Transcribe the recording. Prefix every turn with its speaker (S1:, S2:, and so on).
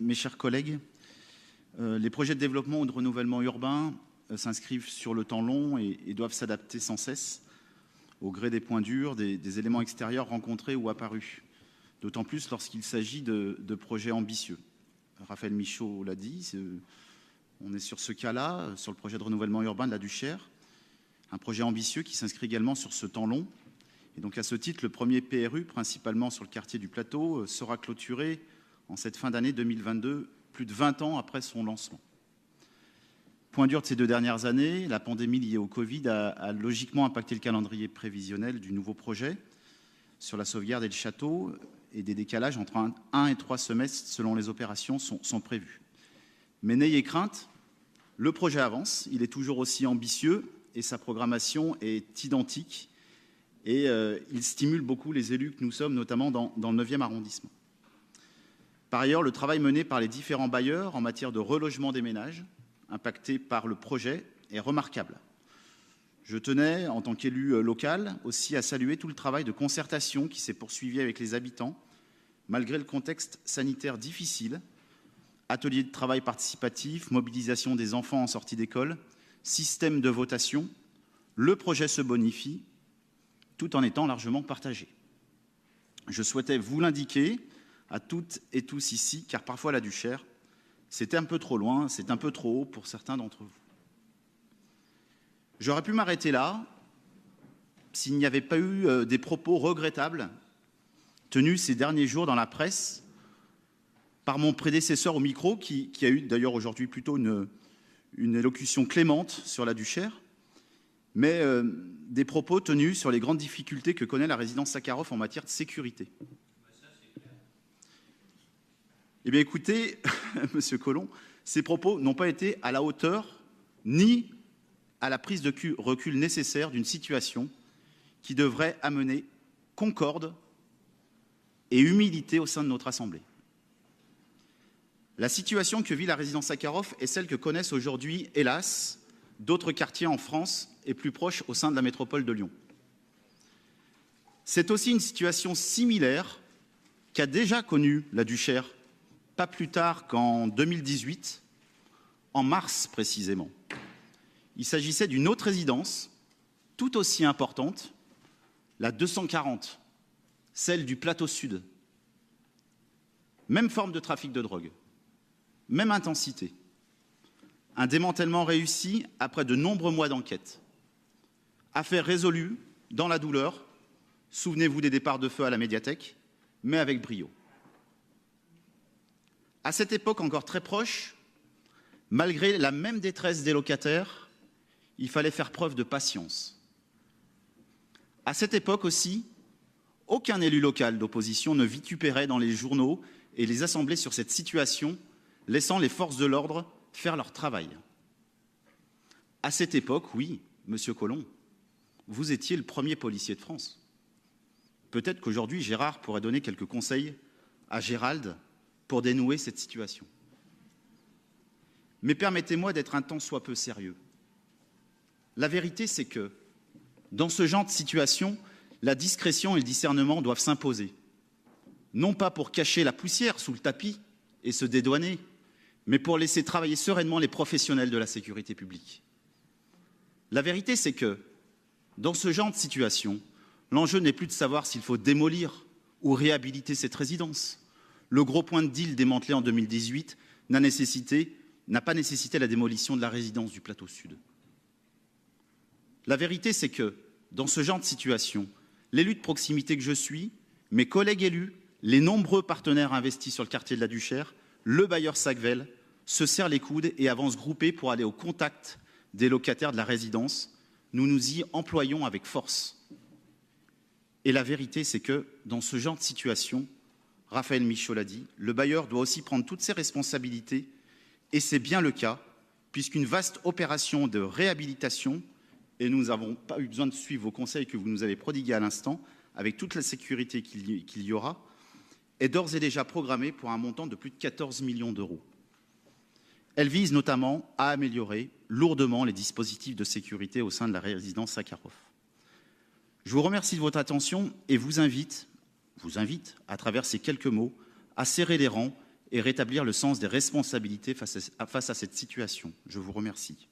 S1: mes chers collègues, les projets de développement ou de renouvellement urbain s'inscrivent sur le temps long et doivent s'adapter sans cesse au gré des points durs, des éléments extérieurs rencontrés ou apparus, d'autant plus lorsqu'il s'agit de projets ambitieux. Raphaël Michaud l'a dit, on est sur ce cas-là, sur le projet de renouvellement urbain de la Duchère, un projet ambitieux qui s'inscrit également sur ce temps long. Et donc à ce titre, le premier PRU, principalement sur le quartier du Plateau, sera clôturé en cette fin d'année 2022, plus de 20 ans après son lancement. Point dur de ces 2 dernières années, la pandémie liée au Covid a logiquement impacté le calendrier prévisionnel du nouveau projet sur la sauvegarde et le château, et des décalages entre 1 et 3 semestres selon les opérations sont prévus. Mais n'ayez crainte, le projet avance, il est toujours aussi ambitieux et sa programmation est identique et il stimule beaucoup les élus que nous sommes, notamment dans le 9e arrondissement. Par ailleurs, le travail mené par les différents bailleurs en matière de relogement des ménages impactés par le projet est remarquable. Je tenais, en tant qu'élu local, aussi à saluer tout le travail de concertation qui s'est poursuivi avec les habitants, malgré le contexte sanitaire difficile. Ateliers de travail participatif, mobilisation des enfants en sortie d'école, système de votation, le projet se bonifie, tout en étant largement partagé. Je souhaitais vous l'indiquer à toutes et tous ici, car parfois la Duchère, c'est un peu trop loin, c'est un peu trop haut pour certains d'entre vous. J'aurais pu m'arrêter là s'il n'y avait pas eu des propos regrettables tenus ces derniers jours dans la presse par mon prédécesseur au micro, qui a eu d'ailleurs aujourd'hui plutôt une élocution clémente sur la Duchère, mais des propos tenus sur les grandes difficultés que connaît la résidence Sakharov en matière de sécurité. Eh bien écoutez, Monsieur Collomb, ces propos n'ont pas été à la hauteur ni à la prise de recul nécessaire d'une situation qui devrait amener concorde et humilité au sein de notre Assemblée. La situation que vit la résidence Sakharov est celle que connaissent aujourd'hui, hélas, d'autres quartiers en France et plus proches au sein de la métropole de Lyon. C'est aussi une situation similaire qu'a déjà connue la Duchère, pas plus tard qu'en 2018, en mars précisément. Il s'agissait d'une autre résidence, tout aussi importante, la 240, celle du Plateau Sud. Même forme de trafic de drogue, même intensité. Un démantèlement réussi après de nombreux mois d'enquête. Affaire résolue dans la douleur, souvenez-vous des départs de feu à la médiathèque, mais avec brio. À cette époque encore très proche, malgré la même détresse des locataires, il fallait faire preuve de patience. À cette époque aussi, aucun élu local d'opposition ne vitupérait dans les journaux et les assemblées sur cette situation, laissant les forces de l'ordre faire leur travail. À cette époque, oui, Monsieur Collomb, vous étiez le premier policier de France. Peut-être qu'aujourd'hui, Gérard pourrait donner quelques conseils à Gérald pour dénouer cette situation. Mais permettez-moi d'être un tant soit peu sérieux. La vérité, c'est que, dans ce genre de situation, la discrétion et le discernement doivent s'imposer. Non pas pour cacher la poussière sous le tapis et se dédouaner, mais pour laisser travailler sereinement les professionnels de la sécurité publique. La vérité, c'est que, dans ce genre de situation, l'enjeu n'est plus de savoir s'il faut démolir ou réhabiliter cette résidence. Le gros point de deal démantelé en 2018 n'a pas nécessité la démolition de la résidence du Plateau Sud. La vérité, c'est que, dans ce genre de situation, l'élu de proximité que je suis, mes collègues élus, les nombreux partenaires investis sur le quartier de la Duchère, le bailleur Sacvel, se serrent les coudes et avancent groupés pour aller au contact des locataires de la résidence. Nous nous y employons avec force. Et la vérité, c'est que, dans ce genre de situation, Raphaël Michaud l'a dit, le bailleur doit aussi prendre toutes ses responsabilités, et c'est bien le cas, puisqu'une vaste opération de réhabilitation, et nous n'avons pas eu besoin de suivre vos conseils que vous nous avez prodigués à l'instant, avec toute la sécurité qu'il y aura, est d'ores et déjà programmée pour un montant de plus de 14 millions d'euros. Elle vise notamment à améliorer lourdement les dispositifs de sécurité au sein de la résidence Sakharov. Je vous remercie de votre attention et vous invite, à travers ces quelques mots, à serrer les rangs et rétablir le sens des responsabilités face à cette situation. Je vous remercie.